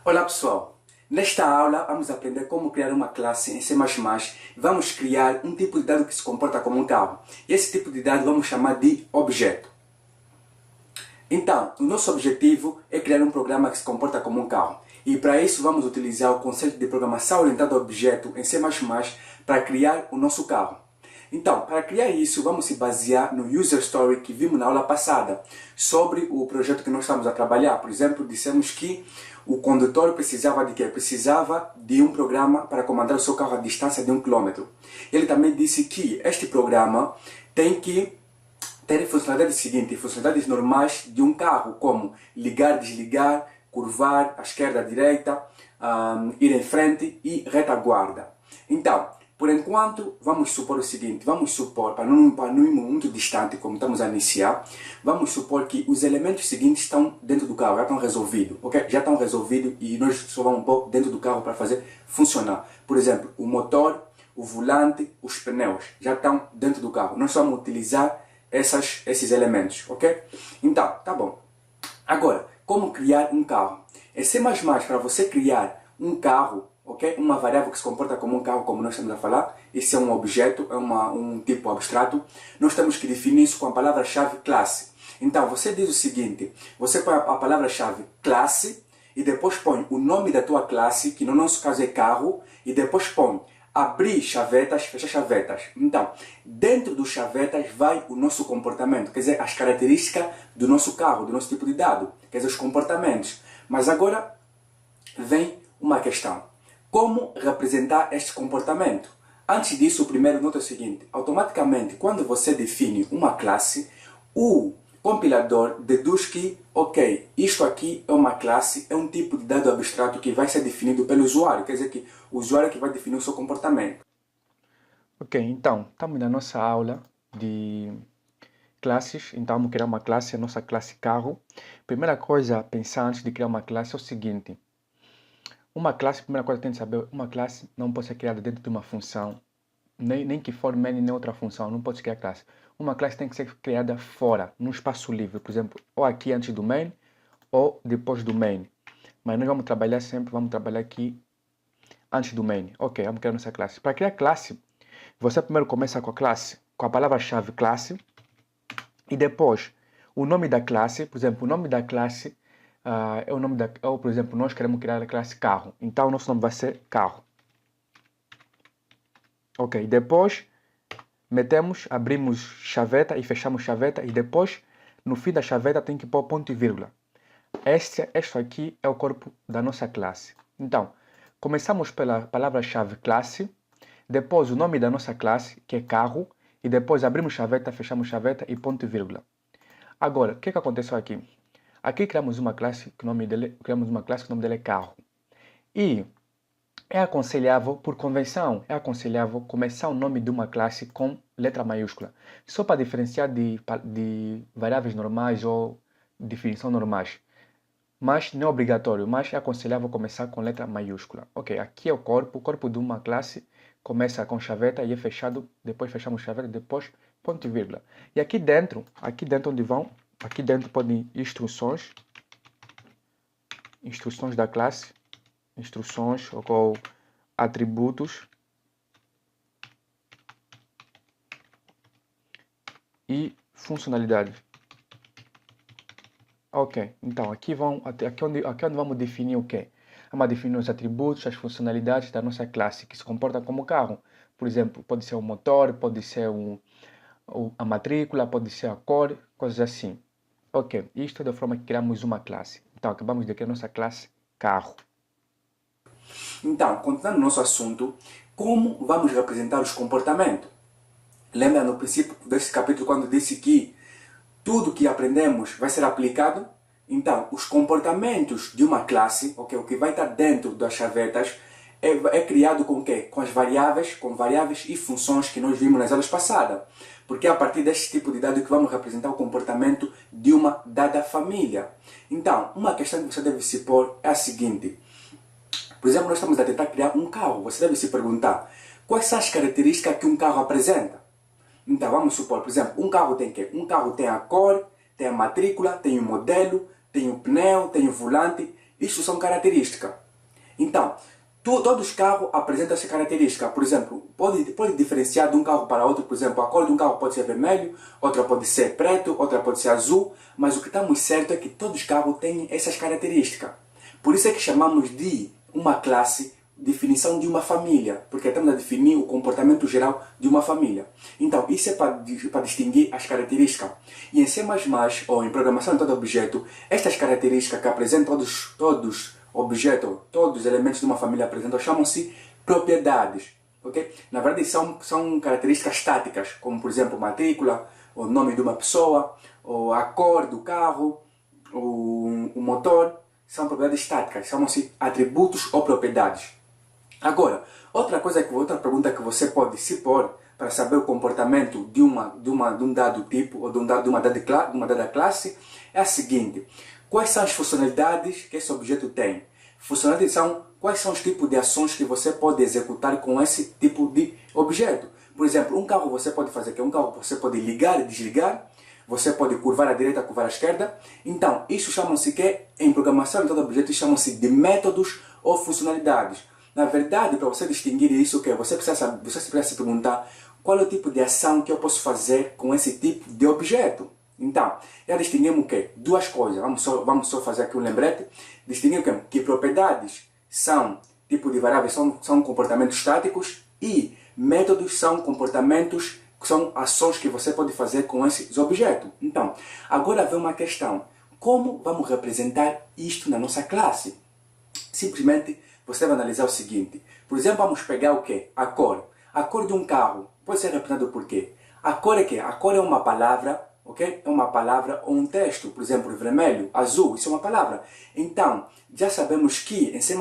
Olá pessoal, nesta aula vamos aprender como criar uma classe em C++. Vamos criar um tipo de dado que se comporta como um carro. E esse tipo de dado vamos chamar de objeto. Então, o nosso objetivo é criar um programa que se comporta como um carro. E para isso vamos utilizar o conceito de programação orientada a objeto em C++ para criar o nosso carro. Então, para criar isso, vamos se basear no user story que vimos na aula passada, sobre o projeto que nós estamos a trabalhar. Por exemplo, dissemos que o condutor precisava de quê? Precisava de um programa para comandar o seu carro a distância de 1 km. Ele também disse que este programa tem que ter funcionalidades seguintes, funcionalidades normais de um carro, como ligar, desligar, curvar, à esquerda, à direita, ir em frente e retaguarda. Então, por enquanto, vamos supor o seguinte, vamos supor, para não ir muito distante, como estamos a iniciar, vamos supor que os elementos seguintes estão dentro do carro, já estão resolvidos, ok? Já estão resolvidos e nós só vamos pôr dentro do carro para fazer funcionar. Por exemplo, o motor, o volante, os pneus, já estão dentro do carro. Nós só vamos utilizar esses elementos, ok? Então, tá bom. Agora, como criar um carro? Em C++, para você criar um carro, ok? Uma variável que se comporta como um carro, como nós estamos a falar, esse é um objeto, é um tipo abstrato, nós temos que definir isso com a palavra-chave classe. Então, você diz o seguinte, você põe a palavra-chave classe e depois põe o nome da tua classe, que no nosso caso é carro, e depois põe abrir chavetas, fechar chavetas. Então, dentro dos chavetas vai o nosso comportamento, quer dizer, as características do nosso carro, do nosso tipo de dado, quer dizer, os comportamentos. Mas agora vem uma questão. Como representar este comportamento? Antes disso, primeiro nota o seguinte, automaticamente, quando você define uma classe, o compilador deduz que, ok, isto aqui é uma classe, é um tipo de dado abstrato que vai ser definido pelo usuário, quer dizer que o usuário é que vai definir o seu comportamento. Ok, então, estamos na nossa aula de classes, então vamos criar uma classe, a nossa classe carro. Primeira coisa a pensar antes de criar uma classe é o seguinte, uma classe, primeira coisa que tem que saber, uma classe não pode ser criada dentro de uma função, nem que for main nem outra função, não pode criar classe. Uma classe tem que ser criada fora, num espaço livre, por exemplo, ou aqui antes do main, ou depois do main. Mas nós vamos trabalhar sempre, vamos trabalhar aqui antes do main. Ok, vamos criar nossa classe. Para criar classe, você primeiro começa com a classe, com a palavra-chave classe, e depois o nome da classe, por exemplo, o nome da classe é o nome da, ou por exemplo, nós queremos criar a classe carro, então o nosso nome vai ser carro. Ok, depois metemos, abrimos chaveta e fechamos chaveta e depois no fim da chaveta tem que pôr ponto e vírgula. Este aqui é o corpo da nossa classe. Então, começamos pela palavra-chave classe, depois o nome da nossa classe, que é carro, e depois abrimos chaveta, fechamos chaveta e ponto e vírgula. Agora, o que aconteceu aqui? Aqui criamos uma classe que o nome dele é carro. E é aconselhável, por convenção, é aconselhável começar o nome de uma classe com letra maiúscula, só para diferenciar de variáveis normais ou definição normais. Mas não é obrigatório, mas é aconselhável começar com letra maiúscula. Ok, aqui é o corpo de uma classe começa com chaveta e é fechado, depois fechamos chaveta, depois ponto e vírgula. E aqui dentro onde vão, aqui dentro podem instruções da classe, instruções ou atributos e funcionalidades. Ok, então aqui onde vamos definir o quê? Vamos definir os atributos, as funcionalidades da nossa classe, que se comporta como carro. Por exemplo, pode ser o motor, pode ser a matrícula, pode ser a cor, coisas assim. Ok, isto é da forma que criamos uma classe. Então, acabamos de criar nossa classe carro. Então, continuando o nosso assunto, como vamos representar os comportamentos? Lembra no princípio desse capítulo quando disse que tudo que aprendemos vai ser aplicado? Então, os comportamentos de uma classe, okay, o que vai estar dentro das chavetas, é criado com o quê? Com variáveis e funções que nós vimos nas aulas passadas. Porque é a partir deste tipo de dado que vamos representar o comportamento de uma dada família. Então, uma questão que você deve se pôr é a seguinte. Por exemplo, nós estamos a tentar criar um carro. Você deve se perguntar, quais são as características que um carro apresenta? Então, vamos supor, por exemplo, um carro tem o quê? Um carro tem a cor, tem a matrícula, tem o modelo, tem o pneu, tem o volante Isso são características. Então, todos os carros apresentam essa característica. Por exemplo, pode diferenciar de um carro para outro. Por exemplo, a cor de um carro pode ser vermelho, outra pode ser preto, outra pode ser azul. Mas o que está muito certo é que todos os carros têm essas características. Por isso é que chamamos de uma classe definição de uma família, porque estamos a definir o comportamento geral de uma família. Então, isso é para distinguir as características. E em C++, ou em programação de todo objeto, estas características que apresentam todos objetos, todos os elementos de uma família apresentam, chamam-se propriedades. Okay? Na verdade, são características estáticas, como, por exemplo, matrícula, o nome de uma pessoa, ou a cor do carro, o motor. São propriedades estáticas, chamam-se atributos ou propriedades. Agora, outra pergunta que você pode se pôr para saber o comportamento de um dado tipo ou de uma dada classe é a seguinte: quais são as funcionalidades que esse objeto tem? Funcionalidades são quais são os tipos de ações que você pode executar com esse tipo de objeto. Por exemplo, um carro você pode fazer que um carro você pode ligar e desligar. Você pode curvar à direita, curvar à esquerda. Então, isso chamam-se que, em programação de todo objeto, chamam-se de métodos ou funcionalidades. Na verdade, para você distinguir isso, você precisa se perguntar qual é o tipo de ação que eu posso fazer com esse tipo de objeto. Então, já distinguimos o quê? Duas coisas. Vamos só fazer aqui um lembrete. Distinguimos que propriedades são tipo de variáveis, são comportamentos estáticos, e métodos são comportamentos, são ações que você pode fazer com esses objetos. Então, agora vem uma questão. Como vamos representar isto na nossa classe? Simplesmente, você vai analisar o seguinte. Por exemplo, vamos pegar o quê? A cor. A cor de um carro pode ser representado por quê? A cor é quê? A cor é uma palavra, ok? É uma palavra ou um texto. Por exemplo, vermelho, azul, isso é uma palavra. Então, já sabemos que em C++,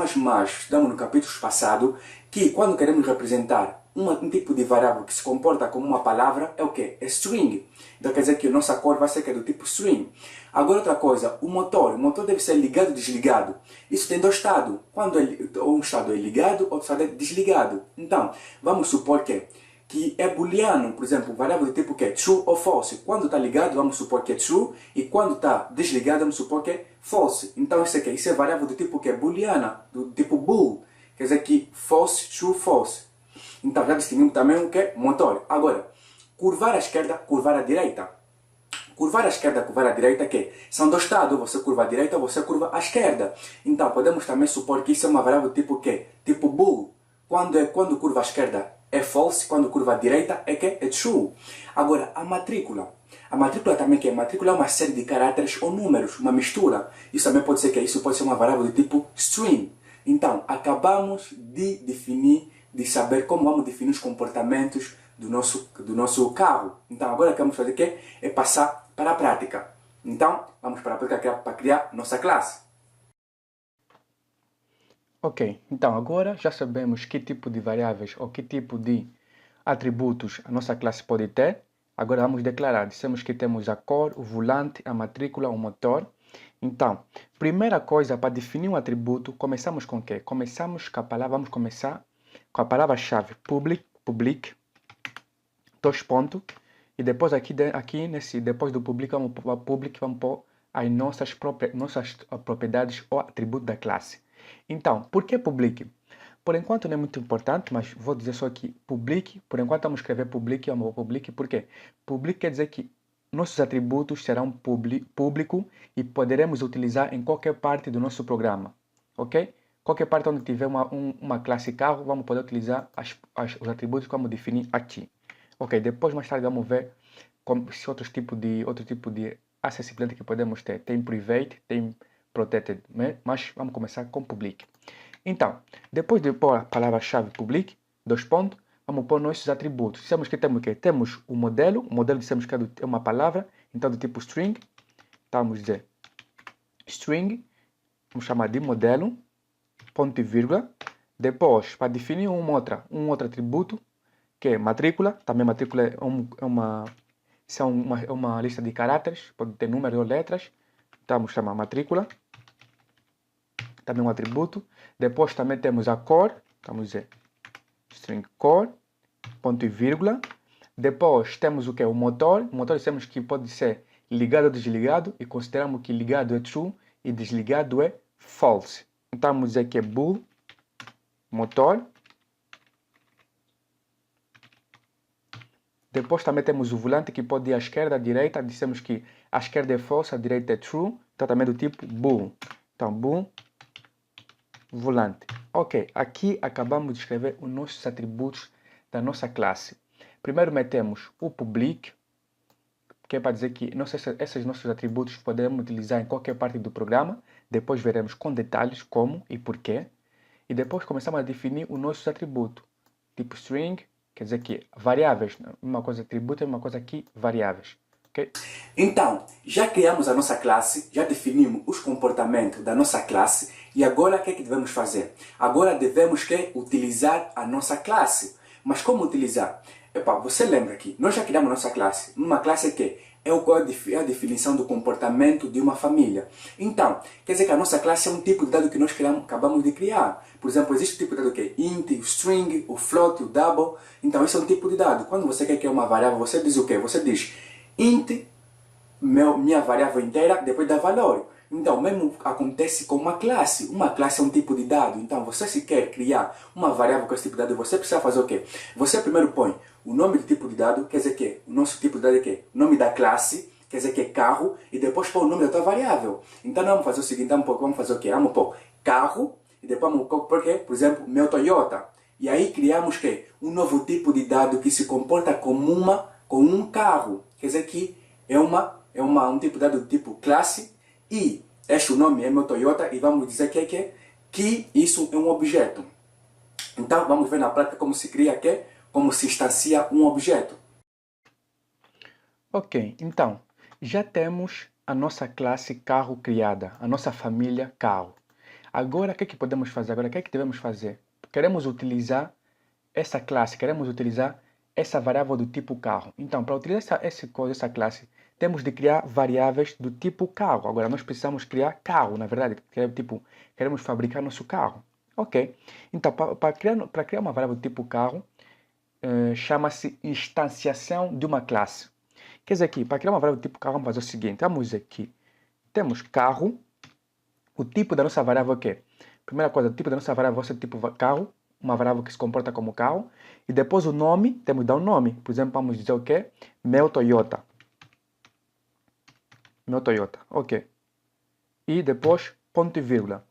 estudamos no capítulo passado, que quando queremos representar um tipo de variável que se comporta como uma palavra, é o quê? É string. Então quer dizer que a nossa cor vai ser do tipo string. Agora outra coisa, o motor deve ser ligado ou desligado. Isso tem dois estados. Quando um estado é ligado, outro estado é desligado. Então, vamos supor que é booleano, por exemplo, variável do tipo que é true ou false. Quando está ligado, vamos supor que é true, e quando está desligado, vamos supor que é false. Então isso é variável do tipo que é booleana, do tipo bool. Quer dizer que false, true, false. Então já distinguimos também o que é motor. Agora, curvar à esquerda, curvar à direita. Curvar à esquerda, curvar à direita, que são dois estados. Você curva à direita, você curva à esquerda. Então podemos também supor que isso é uma variável tipo que? Tipo bool. Quando curva à esquerda é false, quando curva à direita é que? É true. Agora, a matrícula. A matrícula também que é? A matrícula é uma série de caracteres ou números, uma mistura. Isso também pode ser que isso pode ser uma variável do tipo string. Então, acabamos de saber como vamos definir os comportamentos do nosso carro. Então, agora o que vamos fazer aqui é passar para a prática. Então, vamos para a prática para criar nossa classe. Ok, então agora já sabemos que tipo de variáveis ou que tipo de atributos a nossa classe pode ter. Agora vamos declarar. Dissemos que temos a cor, o volante, a matrícula, o motor. Então, primeira coisa, para definir um atributo, começamos com o quê? Vamos começar com a palavra-chave public, dois pontos, e depois depois do public, vamos pôr as nossas propriedades ou atributos da classe. Então, por que public? Por enquanto não é muito importante, mas vou dizer só que public, por enquanto vamos escrever public, por quê? Public quer dizer que nossos atributos serão público e poderemos utilizar em qualquer parte do nosso programa, ok? Qualquer parte onde tiver uma classe carro, vamos poder utilizar os atributos que vamos definir aqui. Ok, depois mais tarde vamos ver se outro tipo de acessibilidade que podemos ter. Tem private, tem protected, mas vamos começar com public. Então, depois de pôr a palavra-chave public, dois pontos, vamos pôr nossos atributos. Dissemos que temos o quê? Temos o modelo dissemos que é uma palavra, então do tipo string, então vamos dizer string, vamos chamar de modelo, ponto e vírgula. Depois, para definir um outro atributo, que é matrícula, também matrícula é uma lista de caracteres, pode ter números ou letras, então vamos chamar matrícula, também um atributo. Depois também temos a cor, vamos dizer string cor, ponto e vírgula. Depois temos o que? O motor dissemos que pode ser ligado ou desligado, e consideramos que ligado é true e desligado é false. Então vamos dizer que é bull, motor. Depois também temos o volante que pode ir à esquerda, à direita. Dissemos que a esquerda é false, a direita é true. Então também do tipo bull. Então bull, volante. Ok, aqui acabamos de escrever os nossos atributos da nossa classe. Primeiro metemos o public, que é para dizer que esses nossos atributos podemos utilizar em qualquer parte do programa. Depois veremos com detalhes como e porquê. E depois começamos a definir os nossos atributos. Tipo string, quer dizer que variáveis, uma coisa atributo é uma coisa aqui, variáveis. Okay? Então, já criamos a nossa classe, já definimos os comportamentos da nossa classe e agora o que é que devemos fazer? Agora devemos utilizar a nossa classe. Mas como utilizar? Você lembra que nós já criamos a nossa classe, numa classe que é a definição do comportamento de uma família. Então, quer dizer que a nossa classe é um tipo de dado que nós acabamos de criar. Por exemplo, existe o tipo de dado que é int, o string, o float, o double. Então, esse é um tipo de dado. Quando você quer criar uma variável, você diz o quê? Você diz int, minha variável inteira, depois dá valor. Então, o mesmo acontece com uma classe. Uma classe é um tipo de dado. Então, você se quer criar uma variável com esse tipo de dado, você precisa fazer o quê? Você primeiro põe o nome do tipo de dado, quer dizer que o nosso tipo de dado é quê? O nome da classe, quer dizer que é carro, e depois põe o nome da tua variável. Então, nós vamos fazer o seguinte, vamos fazer o quê? Vamos pôr carro, e depois vamos pôr, por exemplo, meu Toyota. E aí criamos quê? Um novo tipo de dado que se comporta como um carro. Quer dizer que é um tipo de dado do tipo classe, e este nome é meu Toyota, e vamos dizer que isso é um objeto. Então vamos ver na prática como se cria como se instancia um objeto. Ok, então já temos a nossa classe carro criada, a nossa família carro. Agora o que é que podemos fazer? Agora o que é que devemos fazer? Queremos utilizar essa classe, queremos utilizar essa variável do tipo carro. Então, para utilizar essa classe, temos de criar variáveis do tipo carro. Agora, nós precisamos criar carro, na verdade, queremos fabricar nosso carro. Ok. Então, para criar uma variável do tipo carro, chama-se instanciação de uma classe. Quer dizer que, para criar uma variável do tipo carro, vamos fazer o seguinte. Vamos dizer que temos carro, o tipo da nossa variável é o quê? Primeira coisa, o tipo da nossa variável vai ser o tipo carro, uma variável que se comporta como carro, e depois o nome, temos de dar um nome. Por exemplo, vamos dizer o quê? Meu Toyota. Meu Toyota, ok. E depois, ponto e vírgula.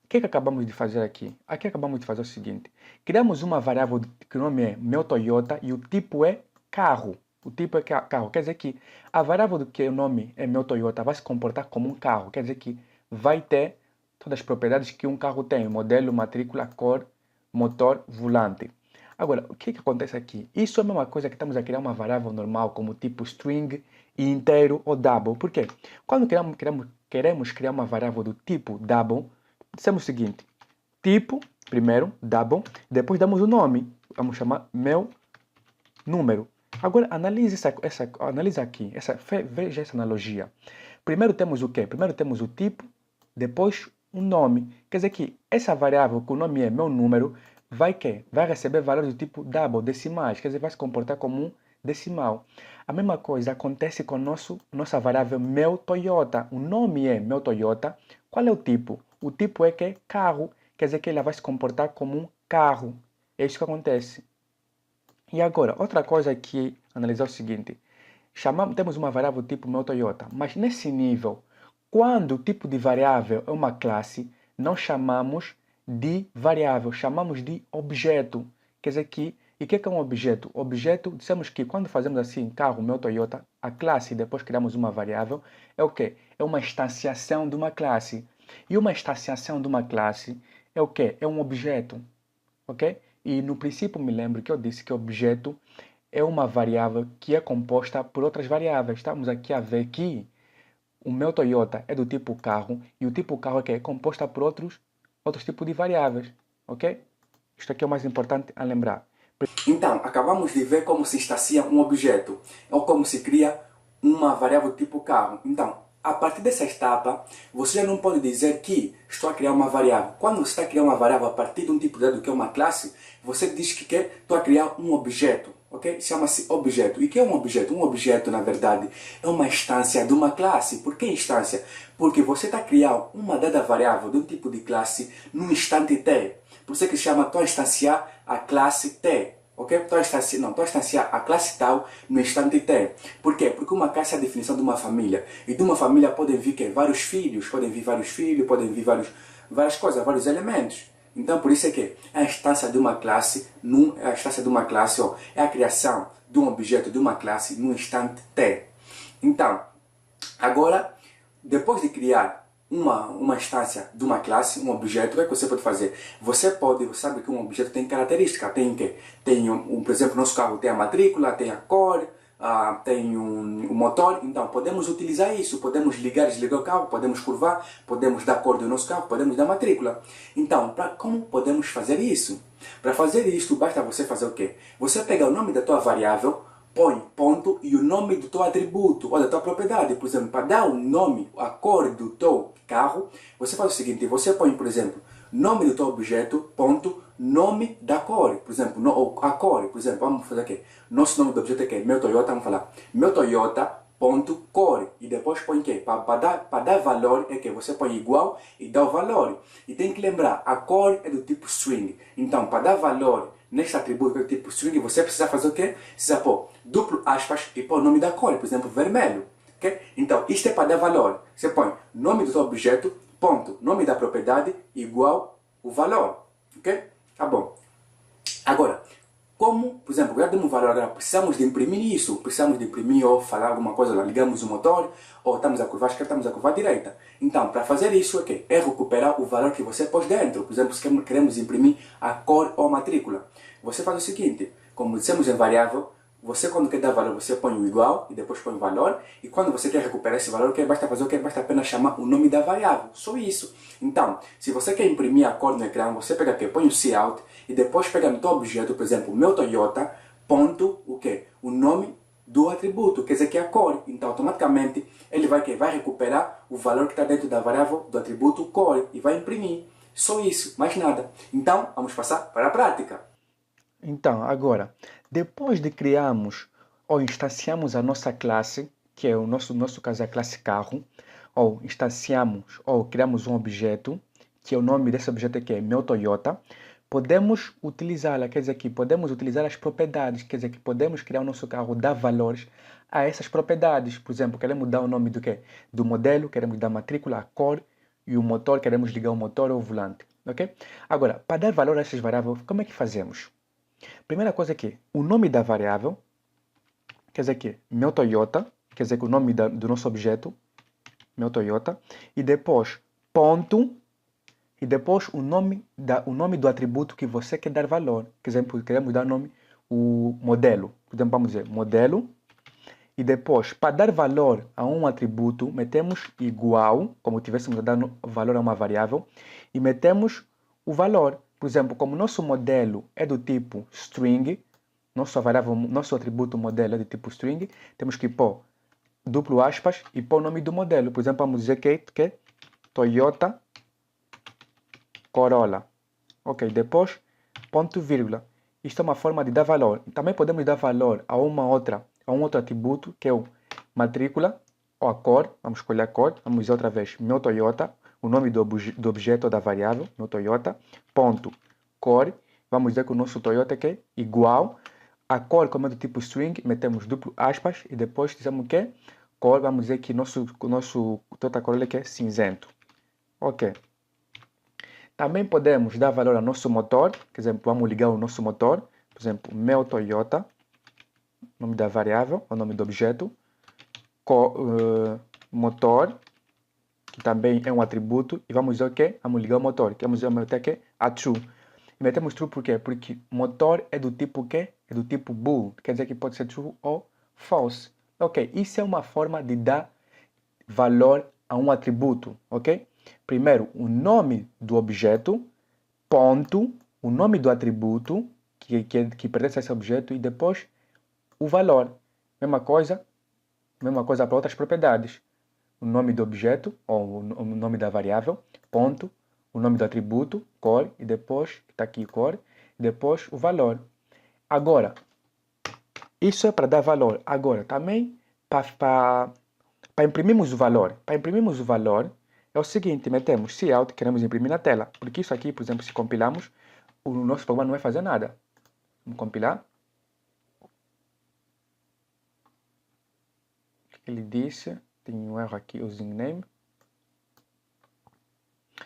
O que acabamos de fazer aqui? Aqui acabamos de fazer o seguinte. Criamos uma variável que o nome é meu Toyota e o tipo é carro. O tipo é carro. Quer dizer que a variável que o nome é meu Toyota vai se comportar como um carro. Quer dizer que vai ter todas as propriedades que um carro tem. Modelo, matrícula, cor, motor, volante. Agora, o que acontece aqui? Isso é a mesma coisa que estamos a criar uma variável normal, como tipo string, inteiro ou double. Por quê? Quando queremos criar uma variável do tipo double, dissemos o seguinte, tipo, primeiro, double, depois damos o nome, vamos chamar meu número. Agora, analise aqui, veja essa analogia. Primeiro temos o quê? Primeiro temos o tipo, depois o nome. Quer dizer que essa variável, que o nome é meu número, vai receber valores do tipo double, decimais, quer dizer, vai se comportar como um decimal. A mesma coisa acontece com nossa variável meu Toyota. O nome é meu Toyota. Qual é o tipo? O tipo é carro, quer dizer que ela vai se comportar como um carro. É isso que acontece. E agora, outra coisa que analisar é o seguinte. Temos uma variável tipo meu Toyota, mas nesse nível, quando o tipo de variável é uma classe, não chamamos de variável, chamamos de objeto. Quer dizer que, e o que é um objeto? Objeto, dissemos que quando fazemos assim, carro, meu Toyota, a classe, e depois criamos uma variável, é o quê? É uma instanciação de uma classe. E uma instanciação de uma classe é o quê? É um objeto, ok? E no princípio me lembro que eu disse que objeto é uma variável que é composta por outras variáveis. Estamos aqui a ver que o meu Toyota é do tipo carro e o tipo carro é composta por outros tipos de variáveis, ok? Isto aqui é o mais importante a lembrar. Então, acabamos de ver como se instancia um objeto, ou como se cria uma variável tipo carro. Então, a partir dessa etapa, você já não pode dizer que estou a criar uma variável. Quando você está a criar uma variável a partir de um tipo de dado que é uma classe, você diz que estou a criar um objeto, ok? Chama-se objeto. E o que é um objeto? Um objeto, na verdade, é uma instância de uma classe. Por que instância? Porque você está a criar uma dada variável de um tipo de classe num instante t. Por isso é que se chama estou a instanciar a classe t. Ok? Estou a instanciar a classe tal no instante t. Por quê? Porque uma classe é a definição de uma família. E de uma família podem vir vários filhos, podem vir várias coisas, vários elementos. Então, por isso é que a instância de uma classe, é a criação de um objeto de uma classe no instante t. Então, agora, depois de criar uma instância de uma classe, um objeto, o que é que você pode fazer? Você sabe que um objeto tem característica, tem o quê? Por exemplo, nosso carro tem a matrícula, tem a cor, tem um motor, então podemos utilizar isso, podemos ligar e desligar o carro, podemos curvar, podemos dar a cor do nosso carro, podemos dar a matrícula. Então, como podemos fazer isso? Para fazer isso, basta você fazer o quê? Você pega o nome da tua variável, põe ponto e o nome do teu atributo ou da tua propriedade. Por exemplo, para dar o nome, a cor do teu carro, você faz o seguinte, você põe, por exemplo, nome do teu objeto, ponto, nome da cor. Por exemplo, a cor, por exemplo, vamos fazer aqui. Nosso nome do objeto é que? Meu Toyota, vamos falar. Meu Toyota, ponto, cor. E depois põe o quê? Para dar valor é que você põe igual e dá o valor. E tem que lembrar, a cor é do tipo string. Então, para dar valor neste atributo que é do tipo string, você precisa fazer o quê? Precisa pôr duplo aspas e pôr o nome da cor, por exemplo, vermelho. Okay? Então, isto é para dar valor. Você põe nome do seu objeto, ponto, nome da propriedade, igual o valor. Ok? Tá bom. Agora, por exemplo, já demos valor, agora precisamos de imprimir isso, precisamos de imprimir ou falar alguma coisa, lá, ligamos o motor, ou estamos a curvar à esquerda, estamos a curvar à direita. Então, para fazer isso, é recuperar o valor que você pôs dentro. Por exemplo, se queremos imprimir a cor ou a matrícula. Você faz o seguinte, como dissemos em variável, você quando quer dar valor, você põe o igual e depois põe o valor. E quando você quer recuperar esse valor, basta fazer o que? Basta apenas chamar o nome da variável. Só isso. Então, se você quer imprimir a cor no ecrã, você pega aqui, põe o cout e depois pega no teu objeto, por exemplo, meu Toyota, ponto, o quê? O nome do atributo, quer dizer que é a cor. Então, automaticamente, ele vai recuperar o valor que está dentro da variável do atributo cor e vai imprimir. Só isso, mais nada. Então, vamos passar para a prática. Então, agora, depois de criarmos ou instanciamos a nossa classe, que é o nosso caso é a classe carro, ou instanciamos ou criamos um objeto, que é o nome desse objeto que é meu Toyota, podemos utilizá-la, quer dizer que podemos utilizar as propriedades, quer dizer que podemos criar o nosso carro, dar valores a essas propriedades. Por exemplo, queremos dar o nome do quê? Do modelo, queremos dar a matrícula, a cor e o motor, queremos ligar o motor ou o volante, ok? Agora, para dar valor a essas variáveis, como é que fazemos? Primeira coisa é que o nome da variável, quer dizer que meu Toyota, quer dizer que o nome do nosso objeto, meu Toyota, e depois ponto, e depois o nome do atributo que você quer dar valor. Por exemplo, queremos dar nome, o modelo. Por exemplo, vamos dizer modelo, e depois, para dar valor a um atributo, metemos igual, como tivéssemos dado valor a uma variável, e metemos o valor. Por exemplo, como nosso modelo é do tipo string, nosso atributo modelo é do tipo string, temos que pôr duplo aspas e pôr o nome do modelo. Por exemplo, vamos dizer que é Toyota Corolla. Ok, depois ponto vírgula. Isto é uma forma de dar valor. Também podemos dar valor a um outro atributo, que é o matrícula ou a cor. Vamos escolher a cor. Vamos dizer outra vez, meu Toyota, o nome do objeto ou da variável, meu Toyota, ponto, cor. Vamos dizer que o nosso Toyota é igual. A cor, como é do tipo string, metemos duplo aspas e depois dizemos que cor, vamos dizer que nosso Toyota Corolla é cinzento. Ok. Também podemos dar valor ao nosso motor, por exemplo, vamos ligar o nosso motor, por exemplo, meu Toyota, nome da variável, o nome do objeto, motor, que também é um atributo, e vamos dizer o quê? Vamos ligar o motor, que vamos dizer o motor que a true. E metemos true por quê? Porque motor é do tipo quê? É do tipo bool, quer dizer que pode ser true ou false. Ok, isso é uma forma de dar valor a um atributo, ok? Primeiro, o nome do objeto, ponto, o nome do atributo que pertence a esse objeto e depois o valor. Mesma coisa para outras propriedades. o nome do objeto, ou o nome da variável, ponto, o nome do atributo, core, e depois, está aqui core, e depois o valor. Agora, isso é para dar valor. Agora, também, para imprimirmos o valor. Para imprimirmos o valor, é o seguinte, metemos cout, queremos imprimir na tela. Porque isso aqui, por exemplo, se compilamos, o nosso programa não vai fazer nada. Vamos compilar. O que ele disse? Tem um erro aqui, using name.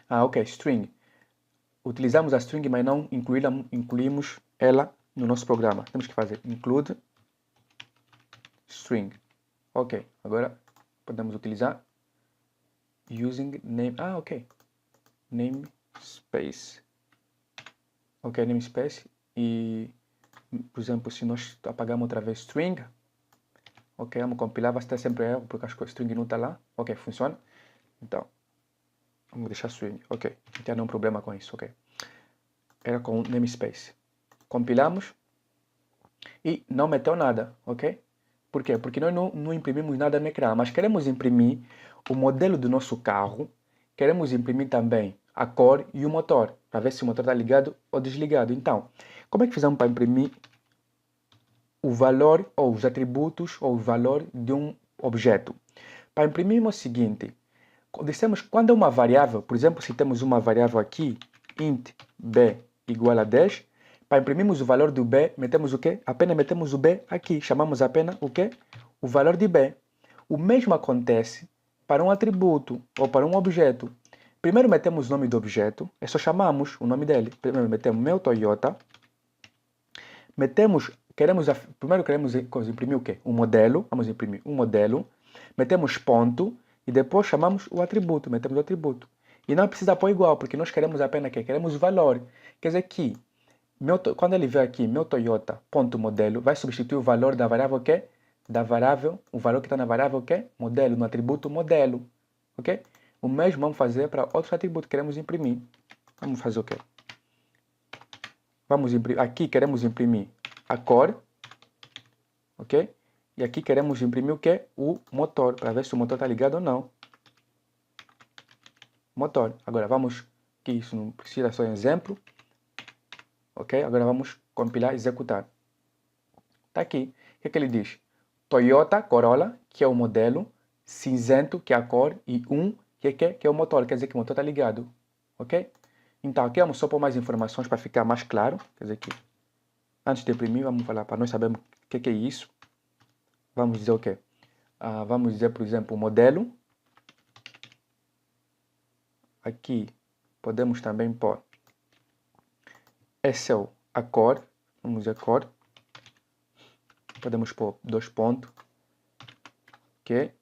Ok, string. Utilizamos a string, mas não incluímos ela no nosso programa. Temos que fazer include string. Ok, agora podemos utilizar using name. Ok. Namespace. Ok, namespace. E, por exemplo, se nós apagamos outra vez string, ok, vamos compilar, vai estar sempre erro, porque acho que a string não está lá. Ok, funciona. Então, vamos deixar string. Ok, não tem nenhum problema com isso, ok. Era com namespace. Compilamos e não meteu nada, ok? Por quê? Porque nós não imprimimos nada no ecrã, mas queremos imprimir o modelo do nosso carro, queremos imprimir também a cor e o motor, para ver se o motor está ligado ou desligado. Então, como é que fizemos para imprimir o valor ou os atributos ou o valor de um objeto? Para imprimir é o seguinte, dissemos quando é uma variável, por exemplo, se temos uma variável aqui, int b igual a 10, para imprimirmos o valor do b, metemos o quê? Apenas metemos o b aqui, chamamos apenas o quê? O valor de b. O mesmo acontece para um atributo ou para um objeto. Primeiro metemos o nome do objeto, é só chamamos o nome dele. Primeiro metemos meu Toyota. Primeiro queremos imprimir o quê? Um modelo, vamos imprimir um modelo. Metemos ponto e depois chamamos o atributo, metemos o atributo. E não precisa pôr igual, porque nós queremos apenas o quê? Queremos o valor. Quer dizer que quando ele vier aqui, meu Toyota.modelo, vai substituir o valor da variável que? Da variável, o valor que está na variável que? Modelo, no atributo modelo. Ok? O mesmo vamos fazer para outro atributo que queremos imprimir. Vamos fazer o quê? Aqui queremos imprimir a cor. Ok? E aqui queremos imprimir o quê? O motor, para ver se o motor está ligado ou não. Motor. Agora vamos, que isso não precisa, só um exemplo. Ok? Agora vamos compilar e executar. Está aqui. O que ele diz? Toyota Corolla, que é o modelo, cinzento, que é a cor, e que é o motor, quer dizer que o motor está ligado. Ok? Então, aqui vamos só pôr mais informações para ficar mais claro. Quer dizer que, antes de imprimir, vamos falar para nós sabermos o que é isso. Vamos dizer o quê? Vamos dizer, por exemplo, o modelo. Aqui podemos também pôr essa é a cor, vamos dizer cor. Podemos pôr 2 pontos. Ok?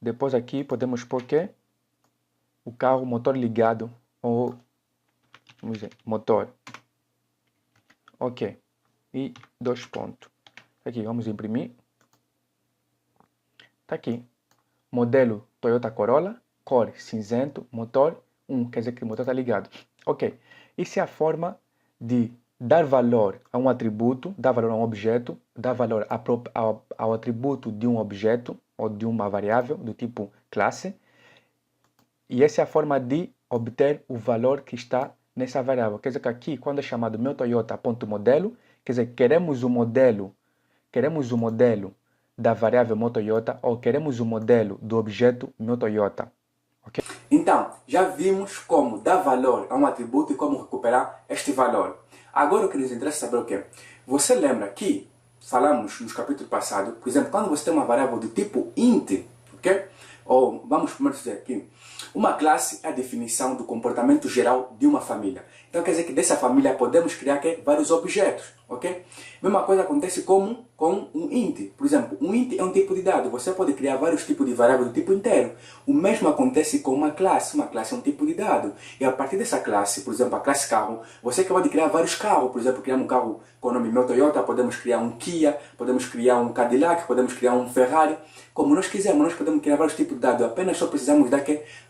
Depois aqui podemos pôr que o carro, motor ligado, ou vamos dizer, motor. Ok. E 2 pontos. Aqui, vamos imprimir. Está aqui. Modelo Toyota Corolla, cor cinzento, motor 1, quer dizer que o motor está ligado. Ok. Isso é a forma de dar valor a um atributo, dar valor a um objeto, dar valor ao atributo de um objeto ou de uma variável do tipo classe. E essa é a forma de obter o valor que está nessa variável. Quer dizer que aqui, quando é chamado meu Toyota.modelo, quer dizer, queremos o modelo da variável meu Toyota ou queremos o modelo do objeto meu Toyota. Okay? Então, já vimos como dar valor a um atributo e como recuperar este valor. Agora o que nos interessa saber é o quê? Você lembra que falamos nos capítulos passados, por exemplo, quando você tem uma variável do tipo int, ok? Ou vamos primeiro dizer aqui, uma classe é a definição do comportamento geral de uma família. Então quer dizer que dessa família podemos criar vários objetos, ok? Mesma coisa acontece com um int. Por exemplo, um int é um tipo de dado. Você pode criar vários tipos de variáveis do tipo inteiro. O mesmo acontece com uma classe. Uma classe é um tipo de dado. E a partir dessa classe, por exemplo, a classe carro, você pode criar vários carros. Por exemplo, criar um carro com o nome meu Toyota, podemos criar um Kia, podemos criar um Cadillac, podemos criar um Ferrari. Como nós quisermos, nós podemos criar vários tipos de dados. Apenas só precisamos dar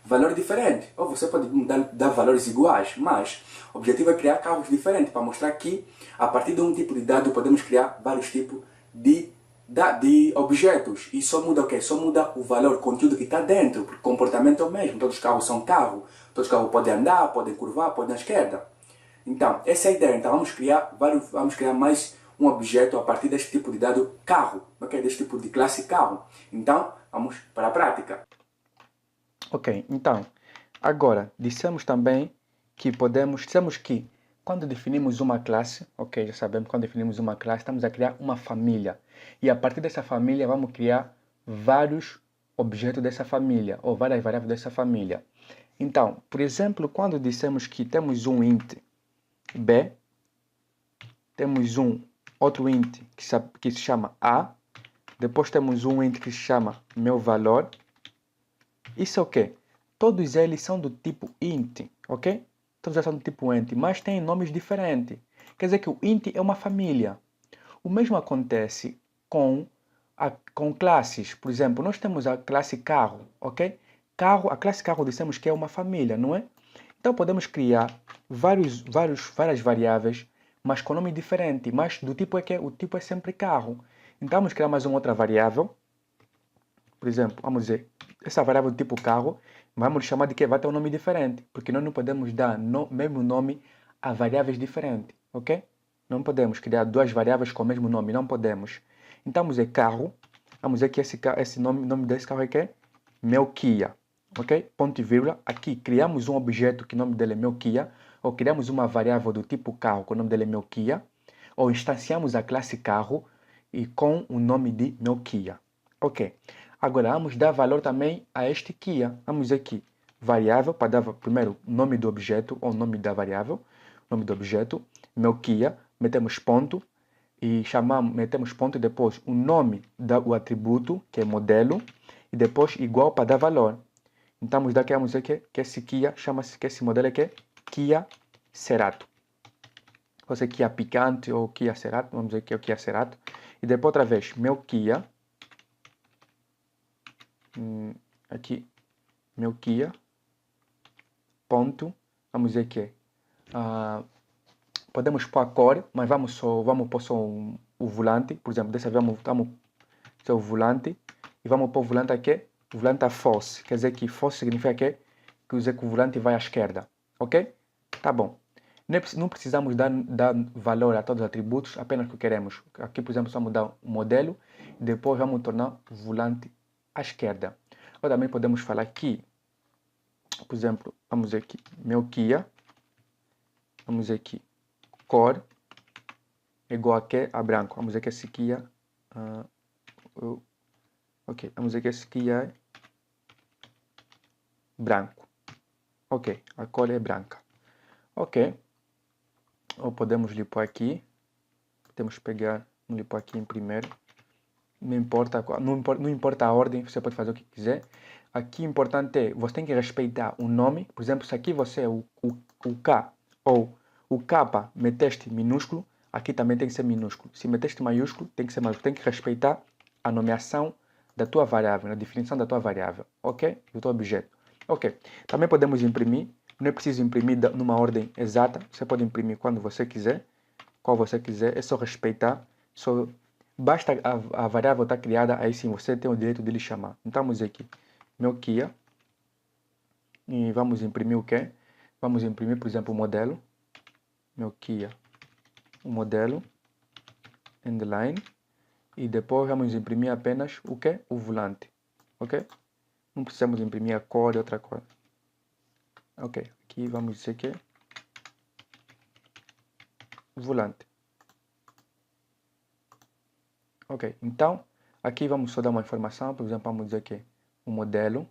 valores diferentes. Ou você pode dar valores iguais, mas o objetivo é criar carros diferentes para mostrar que a partir de um tipo de dado podemos criar vários tipos de de objetos. E só muda o quê? Só muda o valor, o conteúdo que está dentro, porque o comportamento é o mesmo. Todos os carros são carros. Todos os carros podem andar, podem curvar, podem à esquerda. Então, essa é a ideia. Então, vamos criar mais um objeto a partir deste tipo de dado carro, ok? Deste tipo de classe carro. Então, vamos para a prática. Ok, então, agora, dissemos também que dissemos que quando definimos uma classe, ok, já sabemos, quando definimos uma classe, estamos a criar uma família. E a partir dessa família, vamos criar vários objetos dessa família, ou várias variáveis dessa família. Então, por exemplo, quando dissemos que temos um int b, temos um outro int que se chama a, depois temos um int que se chama meu valor. Isso é o quê? Todos eles são do tipo int, ok? Todos eles são do tipo int, mas têm nomes diferentes. Quer dizer que o int é uma família. O mesmo acontece com classes. Por exemplo, nós temos a classe carro, ok? A classe carro dissemos que é uma família, não é? Então podemos criar várias variáveis, mas com nome diferente. Mas do tipo é que o tipo é sempre carro. Então vamos criar mais uma outra variável. Por exemplo, vamos dizer, essa variável do tipo carro, vamos chamar de que vai ter um nome diferente, porque nós não podemos dar mesmo nome a variáveis diferentes, ok? Não podemos criar duas variáveis com o mesmo nome, não podemos. Então vamos dizer carro, vamos dizer que esse nome desse carro aqui é meu Kia, ok? Ponto e vírgula, aqui criamos um objeto que o nome dele é meu Kia, ou criamos uma variável do tipo carro que o nome dele é meu Kia, ou instanciamos a classe carro e com o nome de meu Kia, ok? Agora, vamos dar valor também a este Kia. Vamos dizer aqui, variável, para dar primeiro o nome do objeto, ou nome da variável, nome do objeto, meu Kia, metemos ponto, e metemos ponto e depois o nome do atributo, que é modelo, e depois igual para dar valor. Então, vamos dizer que esse Kia, chama-se que esse modelo aqui é Kia Cerato. Pode ser Kia Picante ou Kia Cerato, vamos dizer que é o Kia Cerato. E depois outra vez, meu Kia, aqui, meu Kia, ponto, vamos dizer que podemos pôr a cor, mas vamos pôr só o volante, por exemplo, dessa vez vamos ser o volante, e vamos pôr o volante aqui, o volante a false, quer dizer que false significa que o volante vai à esquerda, ok? Tá bom. Não precisamos dar valor a todos os atributos, apenas o que queremos. Aqui, por exemplo, vamos dar o modelo, e depois vamos tornar o volante à esquerda. Ou também podemos falar aqui, por exemplo, vamos dizer aqui, meu Kia, vamos dizer aqui, cor, igual a branco. Vamos dizer que esse Kia, ok, vamos dizer que esse Kia é branco. Ok, a cor é branca. Ok, ou podemos limpar aqui, podemos pegar, vamos limpar aqui em primeiro. Não importa a ordem, você pode fazer o que quiser. Aqui o importante é, você tem que respeitar o nome. Por exemplo, se aqui você é o K ou o K meteste minúsculo, aqui também tem que ser minúsculo. Se meteste maiúsculo, tem que ser maiúsculo. Tem que respeitar a nomeação da tua variável, a definição da tua variável, ok? Do teu objeto. Ok. Também podemos imprimir. Não é preciso imprimir numa ordem exata. Você pode imprimir quando você quiser, qual você quiser. É só respeitar. Basta a variável estar criada, aí sim você tem o direito de lhe chamar. Então vamos dizer aqui, meu Kia, e vamos imprimir o quê? Vamos imprimir, por exemplo, o modelo, meu Kia, o modelo, endline, e depois vamos imprimir apenas o quê? O volante, ok? Não precisamos imprimir a cor e outra cor. Ok, aqui vamos dizer que o volante. Ok, então, aqui vamos só dar uma informação, por exemplo, vamos dizer que o modelo,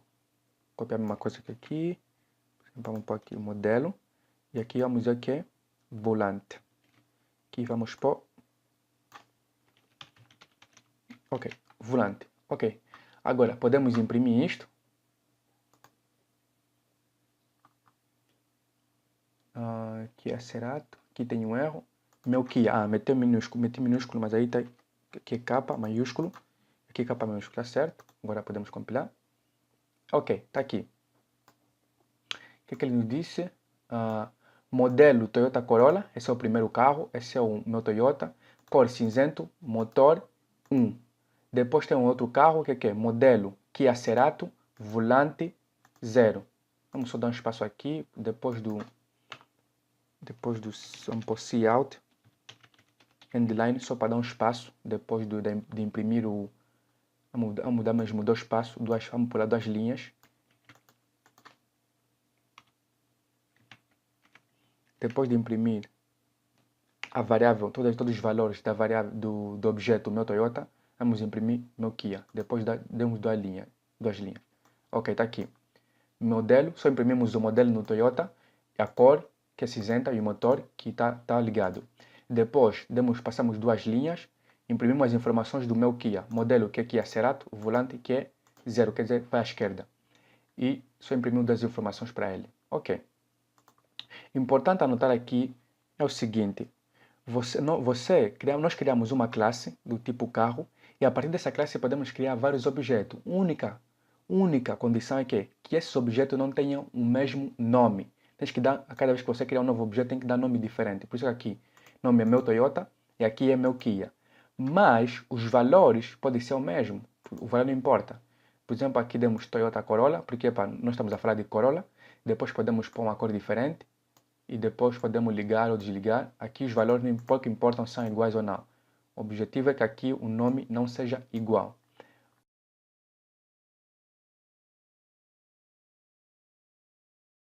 copiar a mesma coisa que aqui, vamos pôr aqui o modelo, e aqui vamos dizer que é volante. Aqui vamos pôr, ok, volante, ok. Agora, podemos imprimir isto. Aqui é Cerato, aqui tem um erro. Meu Kia, meti minúsculo, mas aí tá, aqui é capa, maiúsculo. Aqui é capa maiúsculo, tá certo? Agora podemos compilar. Ok, tá aqui. O que ele nos disse? Modelo Toyota Corolla, esse é o primeiro carro, esse é o meu Toyota. Cor cinzento, motor 1. Depois tem um outro carro que é modelo Kia Cerato, volante 0. Vamos só dar um espaço aqui, depois do vamos pôr see out, endline, só para dar um espaço, depois de imprimir o... Vamos mudar mesmo 2 espaços, vamos pular 2 linhas. Depois de imprimir a variável, todos os valores da variável do objeto meu Toyota, vamos imprimir meu Kia. Depois demos 2 linhas. Ok, está aqui. Modelo, só imprimimos o modelo no Toyota, a cor, que é cinzenta, e o motor, que tá ligado. Depois, passamos 2 linhas, imprimimos as informações do meu Kia. Modelo, que é Kia Cerato, o volante, que é 0, quer dizer, vai à esquerda. E só imprimimos as informações para ele. Ok. Importante anotar aqui é o seguinte. Nós criamos uma classe do tipo carro, e a partir dessa classe podemos criar vários objetos. Única condição é que esses objetos não tenham o mesmo nome. A cada vez que você criar um novo objeto, tem que dar nome diferente. Por isso que aqui, nome é meu Toyota e aqui é meu Kia. Mas os valores podem ser o mesmo. O valor não importa. Por exemplo, aqui demos Toyota Corolla, porque nós estamos a falar de Corolla. Depois podemos pôr uma cor diferente. E depois podemos ligar ou desligar. Aqui os valores não pouco importam se são iguais ou não. O objetivo é que aqui o nome não seja igual.